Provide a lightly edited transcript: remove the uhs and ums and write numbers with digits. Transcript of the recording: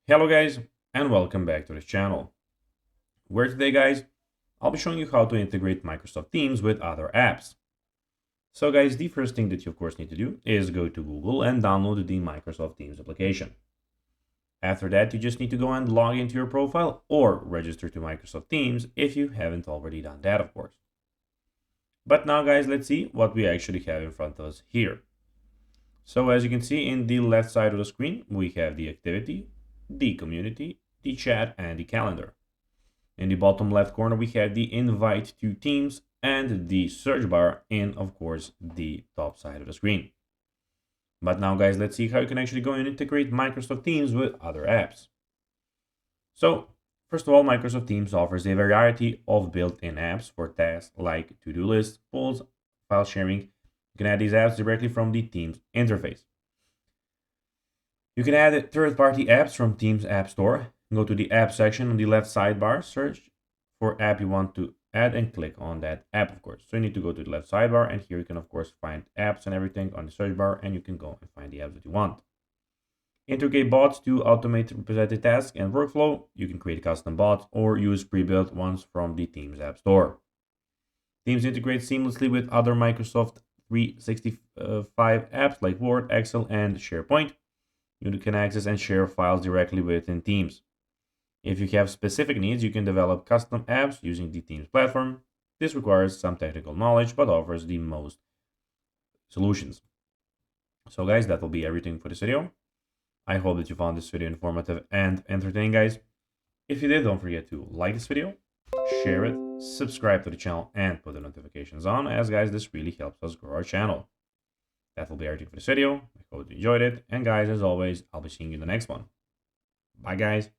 Hello guys, and welcome back to this channel, where today guys, I'll be showing you how to integrate Microsoft Teams with other apps. So guys, the first thing that you of course need to do is go to Google and download the Microsoft Teams application. After that, you just need to go and log into your profile or register to Microsoft Teams if you haven't already done that of course. But now guys, let's see what we actually have in front of us here. So as you can see in the left side of the screen, we have the activity, the community, the chat, and the calendar. In the bottom left corner, we have the invite to Teams and the search bar in, of course, the top side of the screen. But now, guys, let's see how you can actually go and integrate Microsoft Teams with other apps. So, first of all, Microsoft Teams offers a variety of built-in apps for tasks like to-do lists, polls, file sharing. You can add these apps directly from the Teams interface. You can add third-party apps from Teams App Store. Go to the app section on the left sidebar, search for app you want to add and click on that app, of course. So you need to go to the left sidebar, and here you can of course find apps and everything on the search bar, and you can go and find the apps that you want. Integrate bots to automate repetitive tasks and workflow. You can create custom bots or use pre-built ones from the Teams App Store. Teams integrates seamlessly with other Microsoft 365 apps like Word, Excel, and SharePoint. You can access and share files directly within Teams. If you have specific needs, you can develop custom apps using the Teams platform. This requires some technical knowledge, but offers the most solutions. So guys, that will be everything for this video. I hope that you found this video informative and entertaining, guys. If you did, don't forget to like this video, share it, subscribe to the channel, and put the notifications on, as guys, this really helps us grow our channel. That will be everything for this video. I hope you enjoyed it. And guys, as always, I'll be seeing you in the next one. Bye, guys.